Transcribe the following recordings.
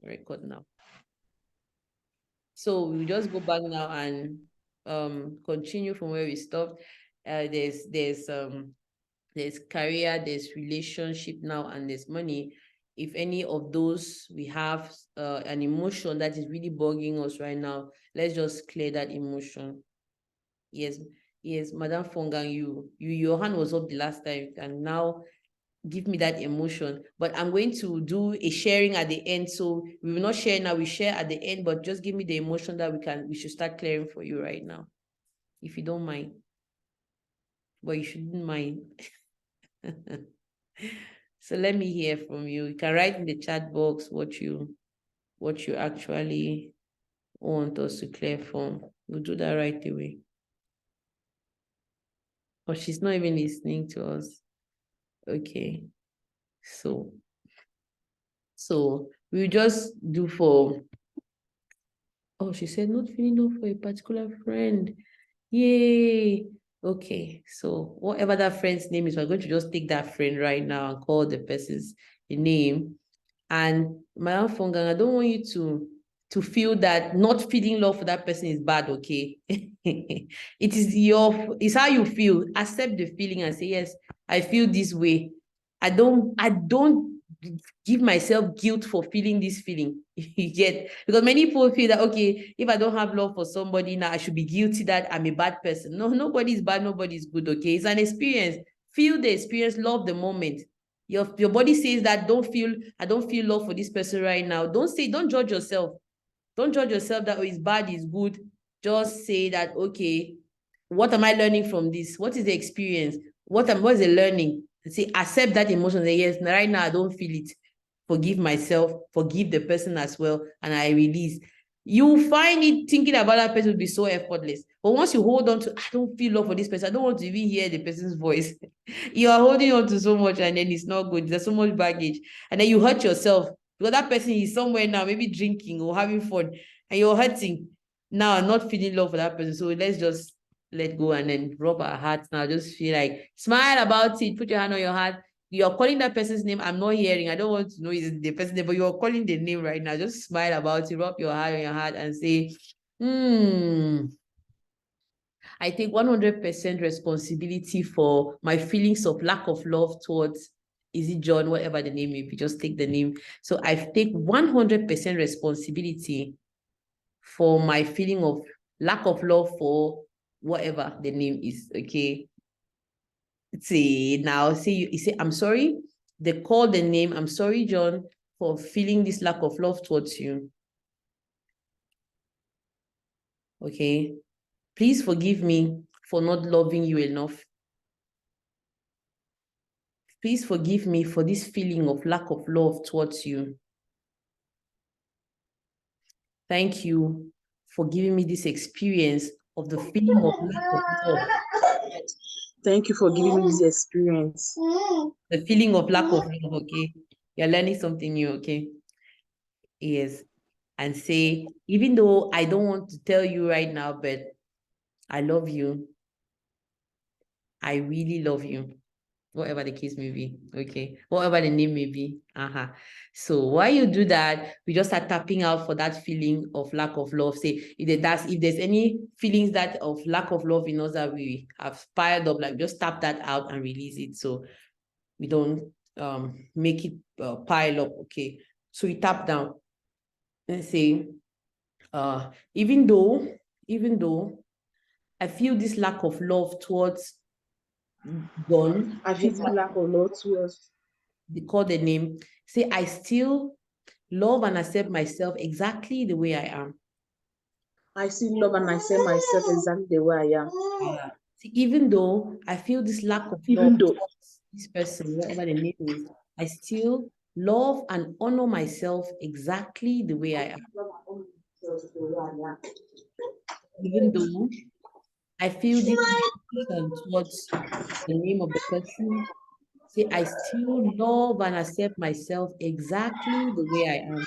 Record now. So we'll just go back now and continue from where we stopped. There's career, there's relationship now, and there's money. If any of those we have an emotion that is really bugging us right now, let's just clear that emotion. Yes, Madam Fongang, your hand was up the last time, and now give me that emotion. But I'm going to do a sharing at the end, so we will not share now, we share at the end, but just give me the emotion that we should start clearing for you right now, if you don't mind. But you shouldn't mind. So let me hear from you. You can write in the chat box what you actually want us to clear from. We'll do that right away. But she's not even listening to us. Okay. So we'll just do for, oh, she said not feeling love for a particular friend. Yay. Okay. So whatever that friend's name is, we're going to just take that friend right now and call the person's name. And Madam Fongang, I don't want you to feel that not feeling love for that person is bad, okay? It's how you feel. Accept the feeling and say, yes, I feel this way. I don't give myself guilt for feeling this feeling. Yet, because many people feel that, okay, if I don't have love for somebody now, I should be guilty that I'm a bad person. No, nobody's bad, nobody's good, okay? It's an experience. Feel the experience, love the moment. Your body says that I don't feel love for this person right now. Don't judge yourself. Don't judge yourself that, oh, it's bad, it's good. Just say that, okay, what am I learning from this? What is the experience? What is the learning? Say, accept that emotion. Say, yes, right now I don't feel it. Forgive myself, forgive the person as well, and I release. You find it thinking about that person will be so effortless. But once you hold on to, I don't feel love for this person, I don't want to even hear the person's voice. You are holding on to so much, and then it's not good. There's so much baggage. And then you hurt yourself because that person is somewhere now, maybe drinking or having fun, and you're hurting. Now, I'm not feeling love for that person. So let's just let go and then rub our hearts now. Just feel like, smile about it, put your hand on your heart. You're calling that person's name. I'm not hearing. I don't want to know the person's name, but you're calling the name right now. Just smile about it, rub your hand on your heart and say, I take 100% responsibility for my feelings of lack of love towards, is it John, whatever the name may be, just take the name. So I take 100% responsibility for my feeling of lack of love for whatever the name is, okay? Say now, you say, I'm sorry. They call the name, I'm sorry, John, for feeling this lack of love towards you. Okay? Please forgive me for not loving you enough. Please forgive me for this feeling of lack of love towards you. Thank you for giving me this experience of the feeling of lack of love. Thank you for giving me this experience. The feeling of lack of love, okay? You're learning something new, okay? Yes. And say, even though I don't want to tell you right now, but I love you. I really love you. Whatever the case may be, okay? Whatever the name may be. So while you do that, we just start tapping out for that feeling of lack of love. Say, if there's any feelings that of lack of love in us that we have piled up, like just tap that out and release it, so we don't make it pile up, okay? So we tap down and say, even though I feel this lack of love towards John. I feel this lack of love towards. They call the name. Say, I still love and accept myself exactly the way I am. I still love and accept myself exactly the way I am. See, even though I feel this lack of love towards this person, whatever the name is, I still love and honor myself exactly the way I am. Even though I feel this emotion towards the name of the person, see, I still love and accept myself exactly the way I am.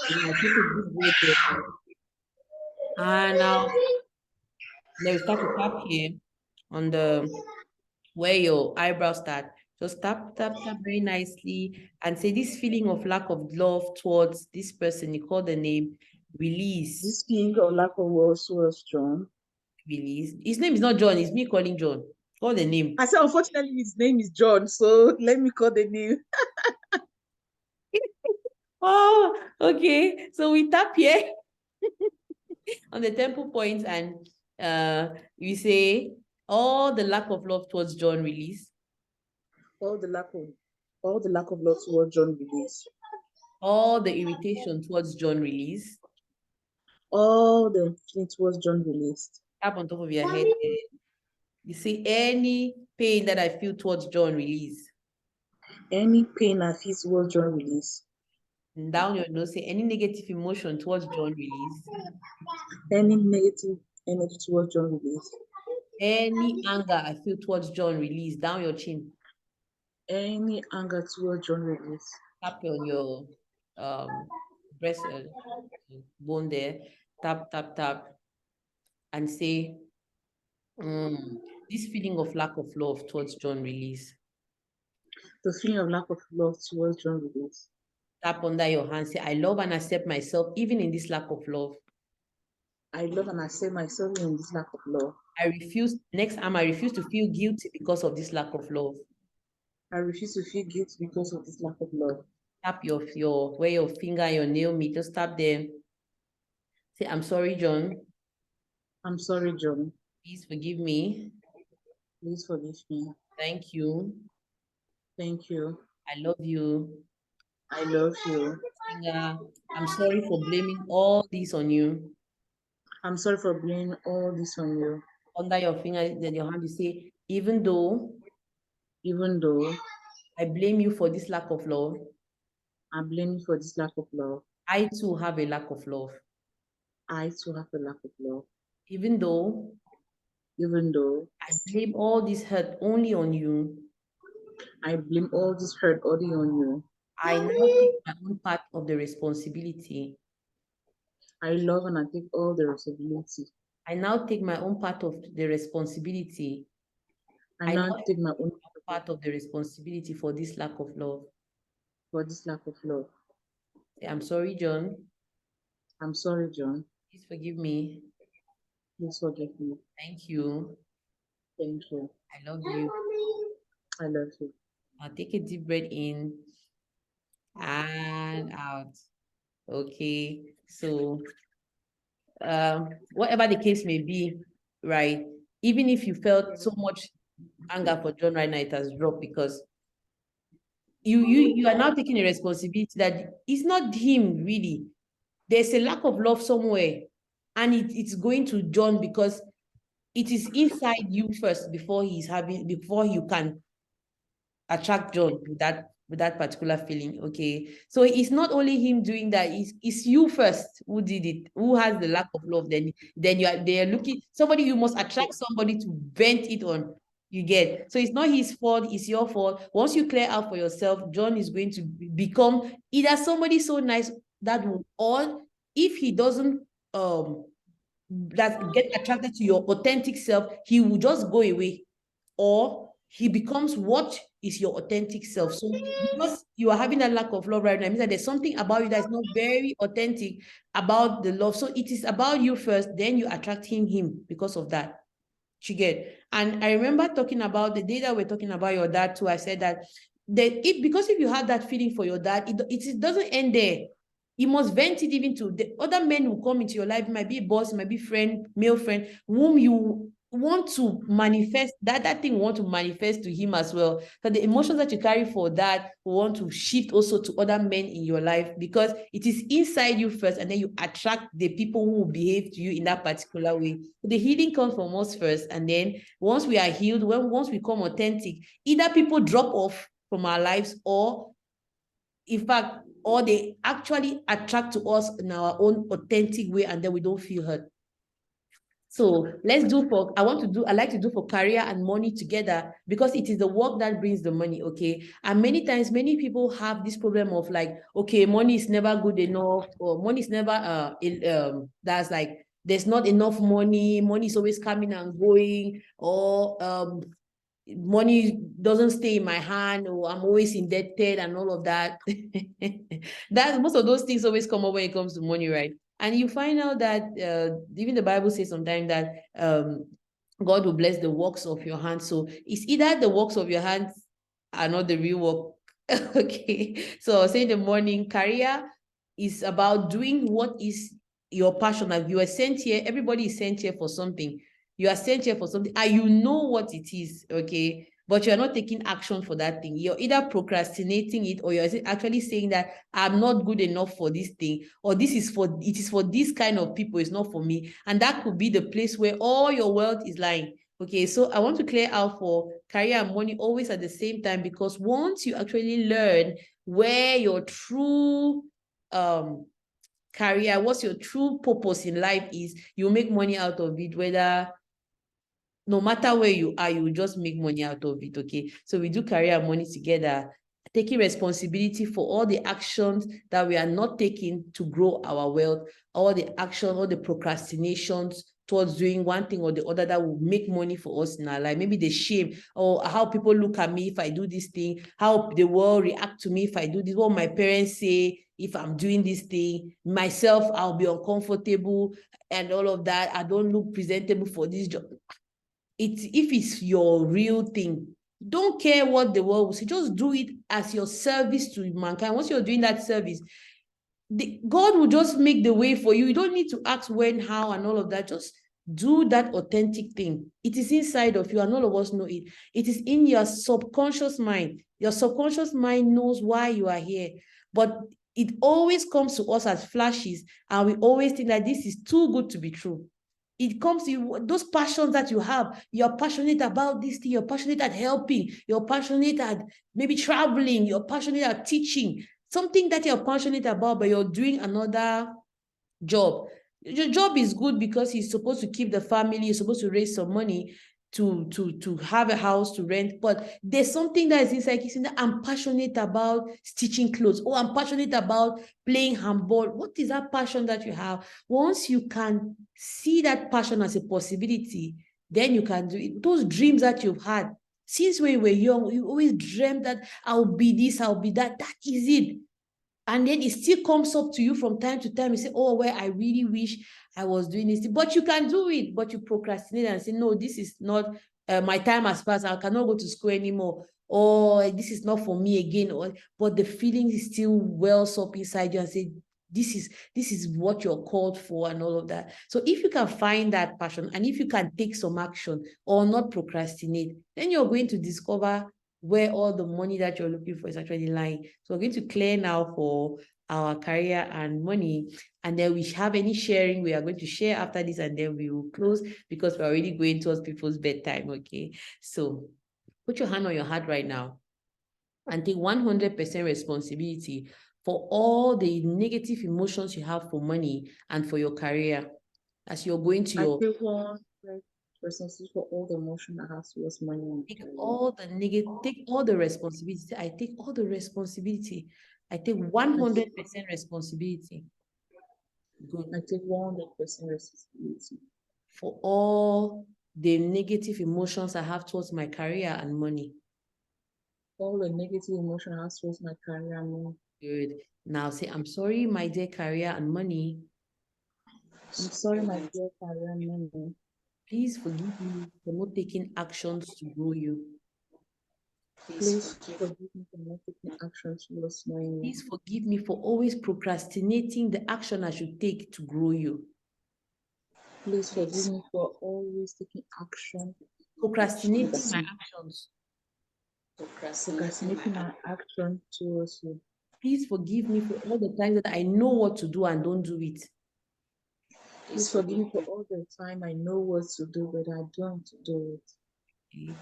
And I take a deep breath in. And now we start to tap here on the where your eyebrows start. Just tap very nicely and say this feeling of lack of love towards this person. You call the name, release. This feeling of lack of love towards John. Release. His name is not John, it's me calling John. Call the name. I said, unfortunately, his name is John, so let me call the name. Oh, okay. So we tap here on the temple point and we say all the lack of love towards John, release. All the lack of love towards John, release. All the irritation towards John, release. All the feeling towards John, released. Tap on top of your head. You say any pain that I feel towards John, release. Any pain I feel towards John, release. And down your nose, say any negative emotion towards John, release. Any negative energy towards John, release. Any anger I feel towards John, release. Down your chin. Any anger towards John, release. Tap on your breast bone there. Tap, tap, tap. And say, this feeling of lack of love towards John, release. The feeling of lack of love towards John, release. Tap under your hand. Say, I love and accept myself even in this lack of love. I love and accept myself in this lack of love. Next time I refuse to feel guilty because of this lack of love. I refuse to feel guilty because of this lack of love. Tap where your finger and your nail meet. Just tap them. Say, I'm sorry, John. I'm sorry, John. Please forgive me. Please forgive me. Thank you. Thank you. I love you. I love you. Finger, I'm sorry for blaming all this on you. I'm sorry for blaming all this on you. Under your finger, then your hand, you say, even though I blame you for this lack of love, I blame you for this lack of love. I too have a lack of love. I too have a lack of love. Even though I blame all this hurt only on you, I blame all this hurt only on you. I now take my own part of the responsibility. I love and I take all the responsibility. I now take my own part of the responsibility. I now take my own part of the responsibility for this lack of love. For this lack of love. I'm sorry, John. I'm sorry, John. Please forgive me. Please forgive me. Thank you. Thank you. I love you. I love you. Now take a deep breath in and out. Okay. So whatever the case may be, right? Even if you felt so much anger for John right now, it has dropped because you are now taking a responsibility that it's not him really. There's a lack of love somewhere, and it's going to John because it is inside you first before you can attract John with that particular feeling. Okay, so it's not only him doing that, it's you first who did it, who has the lack of love. Then they're looking somebody, you must attract somebody to vent it on. You get, so it's not his fault, it's your fault. Once you clear out for yourself, John is going to become either somebody so nice that will, or if he doesn't that get attracted to your authentic self, he will just go away, or he becomes what is your authentic self. So because you are having a lack of love right now, it means that there's something about you that's not very authentic about the love. So it is about you first, then you attracting him because of that. You get. And I remember talking about the day that we're talking about your dad too. I said that because if you have that feeling for your dad, it doesn't end there. You must vent it even to the other men who come into your life. It might be a boss, it might be friend, male friend, whom you want to manifest, that thing want to manifest to him as well. So the emotions that you carry for that want to shift also to other men in your life, because it is inside you first, and then you attract the people who will behave to you in that particular way. So the healing comes from us first, and then once we are healed, once we become authentic, either people drop off from our lives, or in fact, or they actually attract to us in our own authentic way, and then we don't feel hurt. So I like to do for career and money together, because it is the work that brings the money, okay? And many times, many people have this problem of like, okay, money is never good enough, or money is never, that's like, there's not enough money, money is always coming and going, or money doesn't stay in my hand, or I'm always indebted and all of that. That most of those things always come up when it comes to money, right? And you find out that even the Bible says sometimes that God will bless the works of your hands. So it's either the works of your hands are not the real work. Okay. So I was saying the morning career is about doing what is your passion. Like you are sent here, everybody is sent here for something. You are sent here for something and you know what it is, okay? But you're not taking action for that thing. You're either procrastinating it, or you're actually saying that I'm not good enough for this thing, or it is for this kind of people, it's not for me. And that could be the place where all your wealth is lying. Okay, so I want to clear out for career and money always at the same time, because once you actually learn where your true career, what's your true purpose in life is, you make money out of it, whether no matter where you are, you will just make money out of it. Okay, so we do career and money together, taking responsibility for all the actions that we are not taking to grow our wealth, all the action, all the procrastinations towards doing one thing or the other that will make money for us in our life. Maybe the shame, or how people look at me if I do this thing, how the world react to me if I do this, what my parents say if I'm doing this thing, myself, I'll be uncomfortable and all of that. I don't look presentable for this job. If it's your real thing, don't care what the world will say, just do it as your service to mankind. Once you're doing that service, God will just make the way for you. You don't need to ask when, how, and all of that. Just do that authentic thing. It is inside of you, and all of us know it. It is in your subconscious mind. Your subconscious mind knows why you are here, but it always comes to us as flashes, and we always think that this is too good to be true. It comes to you, those passions that you have. You're passionate about this thing, you're passionate at helping, you're passionate at maybe traveling, you're passionate at teaching, something that you're passionate about, but you're doing another job. Your job is good because you're supposed to keep the family, you're supposed to raise some money to have a house to rent, but there's something that is inside you saying that I'm passionate about stitching clothes, or I'm passionate about playing handball. What is that passion that you have? Once you can see that passion as a possibility, then you can do it. Those dreams that you've had since when you were young, you always dreamed that I'll be this, I'll be that. That is it. And then it still comes up to you from time to time. You say, oh, well, I really wish I was doing this. But you can do it, but you procrastinate and say, no, this is not, my time has passed. I cannot go to school anymore. Or this is not for me again. But the feeling is still wells up inside you and say, this is what you're called for and all of that. So if you can find that passion, and if you can take some action or not procrastinate, then you're going to discover where all the money that you're looking for is actually lying. So we're going to clear now for our career and money, and then we have any sharing we are going to share after this, and then we will close because we're already going towards people's bedtime. Okay, so put your hand on your heart right now and take 100% responsibility for all the negative emotions you have for money and for your career as you're going to your... I take 100% responsibility for all the emotion I have towards money and Take career. all the negative, take all the responsibility. I take all the responsibility. I take 100% responsibility. Good. I take 100% responsibility For all the negative emotions I have towards my career and money. all the negative emotion I have towards my career and money. Good. Now say, I'm sorry, my dear career and money. I'm sorry, my dear career and money. Please forgive me for not taking actions to grow you. Please forgive me for not taking action towards money. Please forgive me for always procrastinating the action I should take to grow you. Please forgive me for always taking action. Procrastinating my actions. Procrastinating my action towards you. Please forgive me for all the times that I know what to do and don't do it. Please forgive me for all the time I know what to do, but I don't do it. Okay.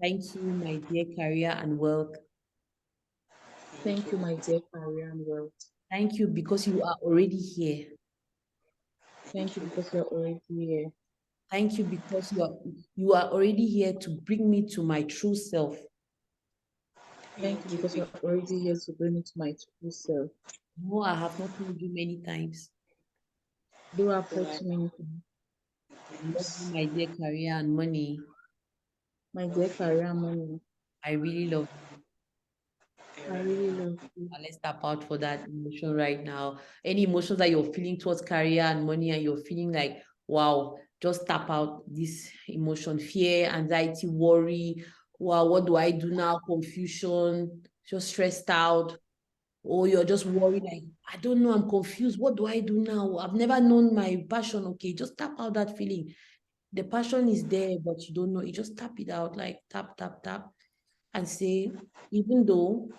Thank you, my dear career and wealth. Thank you, my dear career and wealth. Thank you because you are already here. Thank you because you're already here. Thank you because you are already here to bring me to my true self. Thank you because you're already here to bring me to my true self. No, I have not told you many times. Though I've heard too many times. I love you, my dear career and money. My dear career money. I really love you. I really love you. And let's tap out for that emotion right now. Any emotions that you're feeling towards career and money, and you're feeling like, wow, just tap out this emotion: fear, anxiety, worry. Wow, what do I do now? Confusion, just stressed out. Or you're just worried, like, I don't know, I'm confused. What do I do now? I've never known my passion. Okay, just tap out that feeling. The passion is there, but you don't know. You just tap it out, like tap, tap, tap, and say, even though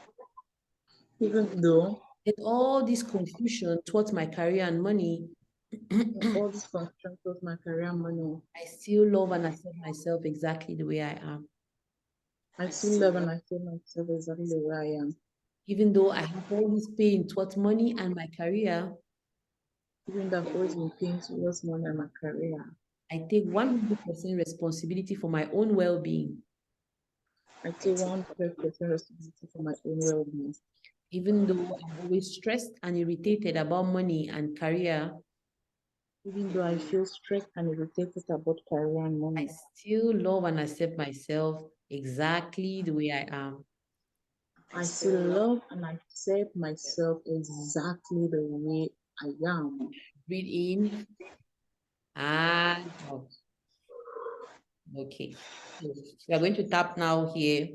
there's all this confusion towards my career and money, all this confusion towards my career money, I still love and accept myself exactly the way I am. I still love and I feel myself exactly the way I am. Even though I have all this pain towards money and my career, Even though I've always been paying towards money and my career, I take 100% responsibility for my own well-being. I take 100% responsibility for my own well-being. Even though I'm always stressed and irritated about money and career, Even though I feel stressed and irritated about career and I money, still love and accept myself exactly the way I am. I still love and accept myself exactly the way I am. Breathe in and out. Okay. So we are going to tap now here.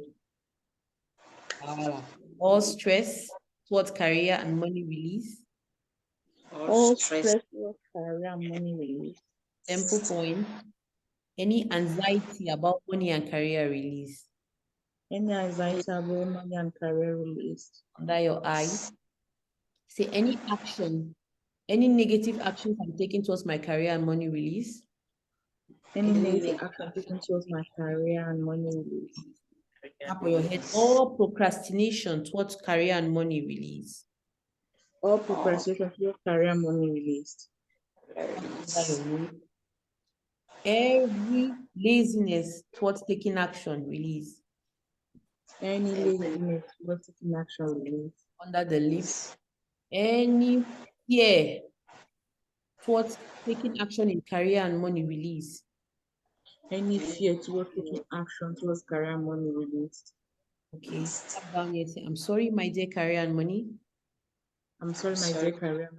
All stress towards career and money release. All stress towards career and money release. Temple point. Any anxiety about money and career release. Any anxiety about money and career release. Under your eyes. Say any action, any negative actions I'm taking towards my career and money release. Any negative action taken towards my career and money release. Tap on your head. All procrastination towards career and money release. All procrastination towards career and money released. Every laziness towards taking action release. Any laziness towards taking action release. Under the lips. Any fear towards taking action in career and money release. Any fear towards taking action towards career and money released. Okay, tap down here. Say, I'm sorry, my dear career and money. I'm sorry, my dear career.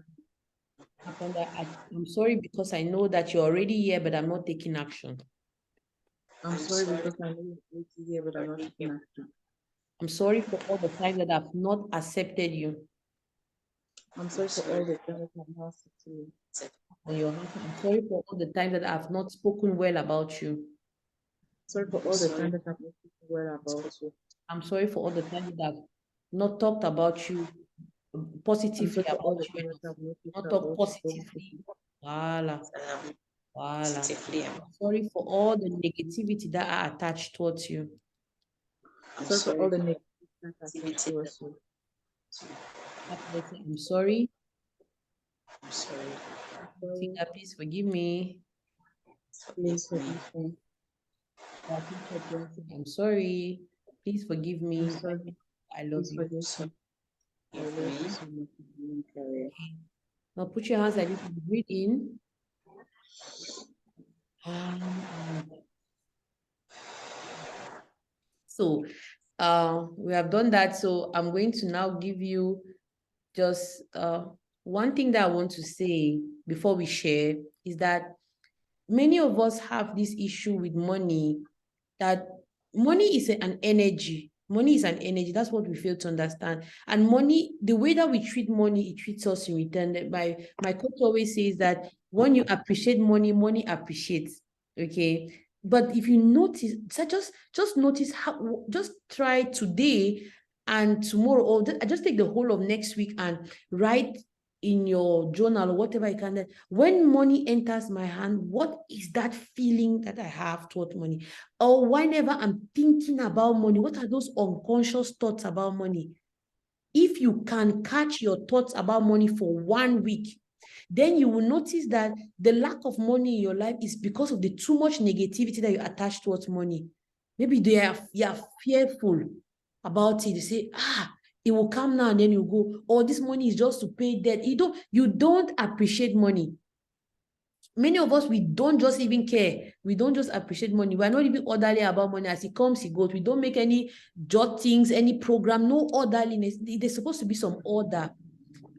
I'm sorry because I know that you're already here, but I'm not taking action. I'm sorry because I know you're already here, but I'm not taking action. I'm sorry for all the time that I've not accepted you. I'm sorry for all the time that I've not accepted you. I'm sorry for all the time that I've not spoken well about you. Sorry for all the time that I've not spoken well about you. I'm sorry for all the time that I've not talked about you positively about you. Not talk positively. Voila. Voila. I'm sorry for all the negativity that are attached towards you. I'm sorry for all the negativity that are attached towards you. I'm sorry. I'm sorry. Please forgive me. Please forgive me. I'm sorry. Please forgive me. I'm sorry. I love you. I love you so much. Okay. Now put your hands like this and breathe in. So we have done that. So I'm going to now give you just one thing that I want to say before we share is that many of us have this issue with money, that money is an energy. Money is an energy. That's what we fail to understand. And money, the way that we treat money, it treats us in return. My coach always says that when you appreciate money, money appreciates. Okay. But if you notice, so just notice how, just try today and tomorrow, or just take the whole of next week and write in your journal or whatever you can. When money enters my hand, what is that feeling that I have toward money? Or whenever I'm thinking about money, what are those unconscious thoughts about money? If you can catch your thoughts about money for 1 week, then you will notice that the lack of money in your life is because of the too much negativity that you attach towards money. Maybe you are fearful about it. You say, it will come now and then you go, or this money is just to pay debt. You don't appreciate money. Many of us, we don't just even care. We don't just appreciate money. We're not even orderly about money. As it comes, it goes. We don't make any jottings, any program, no orderliness. There's supposed to be some order.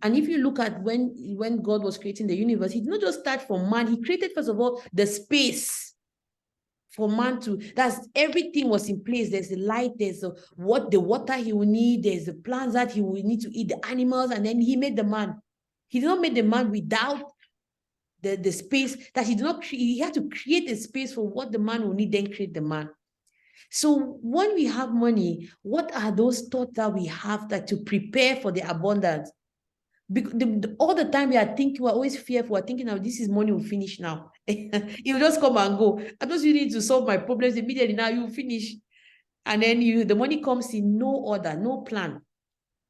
And if you look at when God was creating the universe, he did not just start from man. He created, first of all, the space for man to, that's everything was in place. There's the light, there's the water he will need, there's the plants that he will need to eat, the animals, and then he made the man. He did not make the man without the space that he did not create. He had to create a space for what the man will need, then create the man. So when we have money, what are those thoughts that we have that to prepare for the abundance? Because all the time we are thinking, we're always fearful. We're thinking, now this is money will finish now. It will just come and go. I just need to solve my problems immediately. Now you finish. And then the money comes in no order, no plan.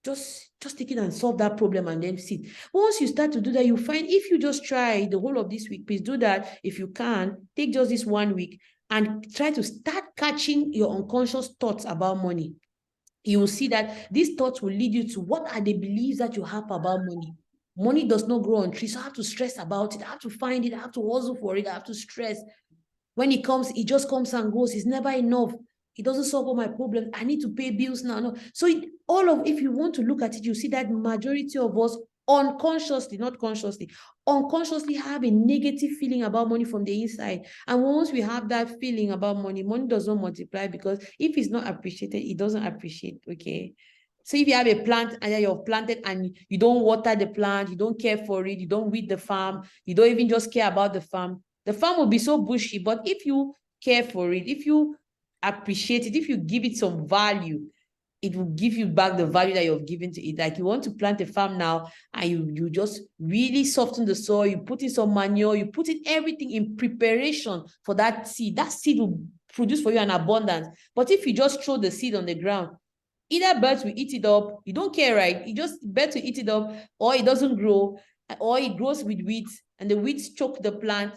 Just take it and solve that problem and then sit. Once you start to do that, you find, if you just try the whole of this week, please do that. If you can, take just this 1 week and try to start catching your unconscious thoughts about money. You will see that these thoughts will lead you to what are the beliefs that you have about money. Money does not grow on trees, so I have to stress about it. I have to find it. I have to hustle for it. I have to stress. When it comes, it just comes and goes. It's never enough. It doesn't solve all my problems. I need to pay bills now. No. So if you want to look at it, you see that majority of us unconsciously, not consciously, unconsciously have a negative feeling about money from the inside. And once we have that feeling about money, money does not multiply, because if it's not appreciated, it doesn't appreciate, okay? So if you have a plant and you've planted and you don't water the plant, you don't care for it, you don't weed the farm, you don't even just care about the farm will be so bushy. But if you care for it, if you appreciate it, if you give it some value, it will give you back the value that you've given to it. Like you want to plant a farm now and you just really soften the soil, you put in some manure, you put in everything in preparation for that seed will produce for you an abundance. But if you just throw the seed on the ground, either birds will eat it up, you don't care, right? You just birds will eat it up, or it doesn't grow, or it grows with weeds and the weeds choke the plant.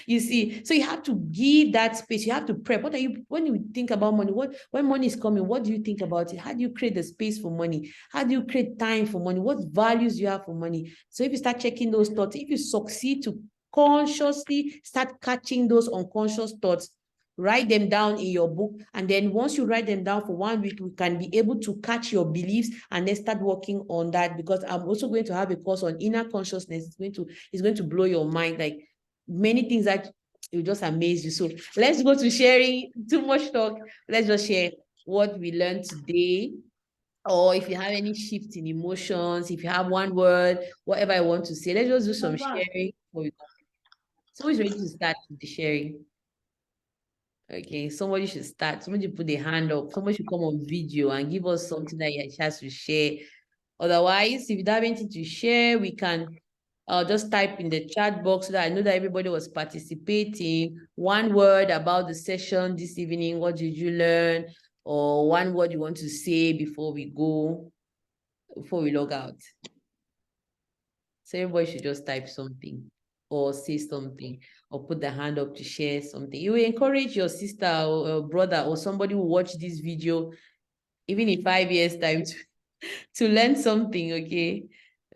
You see, so you have to give that space. You have to prep. When you think about money, when money is coming, what do you think about it? How do you create the space for money? How do you create time for money? What values do you have for money? So if you start checking those thoughts, if you succeed to consciously start catching those unconscious thoughts, write them down in your book. And then once you write them down for 1 week, we can be able to catch your beliefs and then start working on that. Because I'm also going to have a course on inner consciousness. It's going to blow your mind. Like many things that will just amaze you. So let's go to sharing. Too much talk. Let's just share what we learned today. Or if you have any shift in emotions, if you have one word, whatever I want to say, let's just do some sharing. Someone's ready to start with the sharing. Okay, somebody should start. Somebody put their hand up. Somebody should come on video and give us something that you have a chance to share. Otherwise, if you don't have anything to share, we can just type in the chat box so that I know that everybody was participating. One word about the session this evening. What did you learn? Or one word you want to say before we log out. So everybody should just type something or say something or put the hand up to share something. You will encourage your sister or brother or somebody who watch this video, even in 5 years' time, to learn something, okay?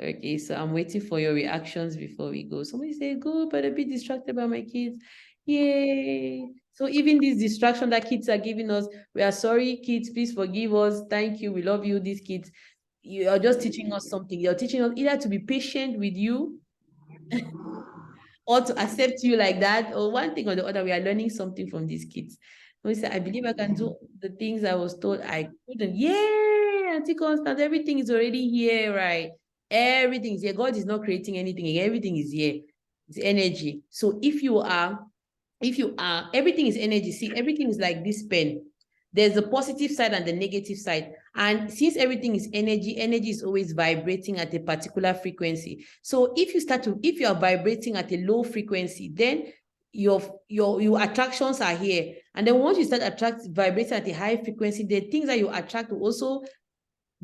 Okay, so I'm waiting for your reactions before we go. Somebody say, good, but a bit distracted by my kids. Yay. So even this distraction that kids are giving us, we are sorry, kids, please forgive us. Thank you, we love you, these kids. You are just teaching us something. You're teaching us either to be patient with you or to accept you like that, or one thing or the other. We are learning something from these kids. We say, I believe I can do the things I was told I couldn't. Yeah, Auntie Constance, everything is already here, right? Everything is here. God is not creating anything. Everything is here. It's energy. So if you are, everything is energy. See, everything is like this pen. There's the positive side and the negative side. And since everything is energy, energy is always vibrating at a particular frequency. So if you are vibrating at a low frequency, then your attractions are here. And then once you start vibrating at a high frequency, the things that you attract will also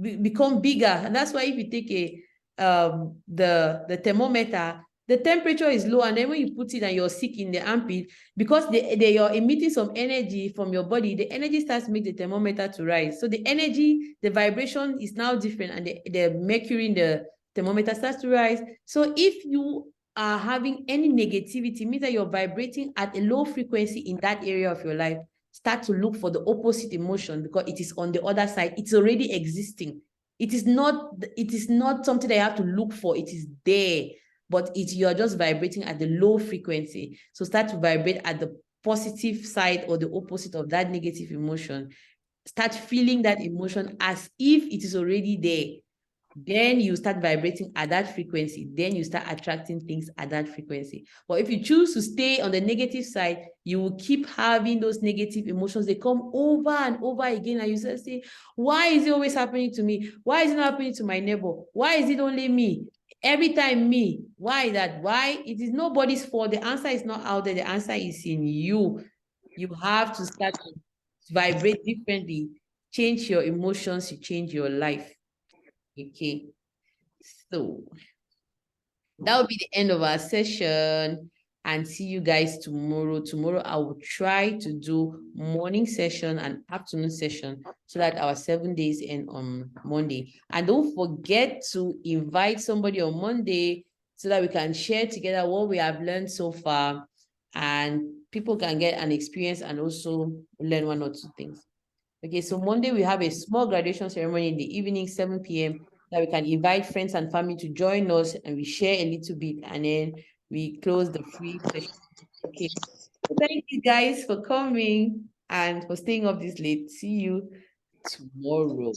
become bigger. And that's why if you take the thermometer, the temperature is low, and then when you put it and you're sick in the armpit, because you're emitting some energy from your body, the energy starts to make the thermometer to rise. So the energy, the vibration is now different, and the mercury in the thermometer starts to rise. So if you are having any negativity, means that you're vibrating at a low frequency in that area of your life, start to look for the opposite emotion, because it is on the other side. It's already existing. It is not something that you have to look for. It is there, but you're just vibrating at the low frequency. So start to vibrate at the positive side or the opposite of that negative emotion. Start feeling that emotion as if it is already there. Then you start vibrating at that frequency. Then you start attracting things at that frequency. But if you choose to stay on the negative side, you will keep having those negative emotions. They come over and over again. And you say, why is it always happening to me? Why is it not happening to my neighbor? Why is it only me? Every time me. Why that? Why? It is nobody's fault. The answer is not out there. The answer is in you. You have to start to vibrate differently. Change your emotions. You change your life. Okay, so that will be the end of our session, and see you guys tomorrow. Tomorrow I will try to do morning session and afternoon session so that our 7 days end on Monday. And don't forget to invite somebody on Monday so that we can share together what we have learned so far, and people can get an experience and also learn 1 or 2 things. Okay, so Monday we have a small graduation ceremony in the evening, 7 p.m., that we can invite friends and family to join us, and we share a little bit, and then we close the free session. Okay, so thank you guys for coming and for staying up this late. See you tomorrow.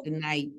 Good night.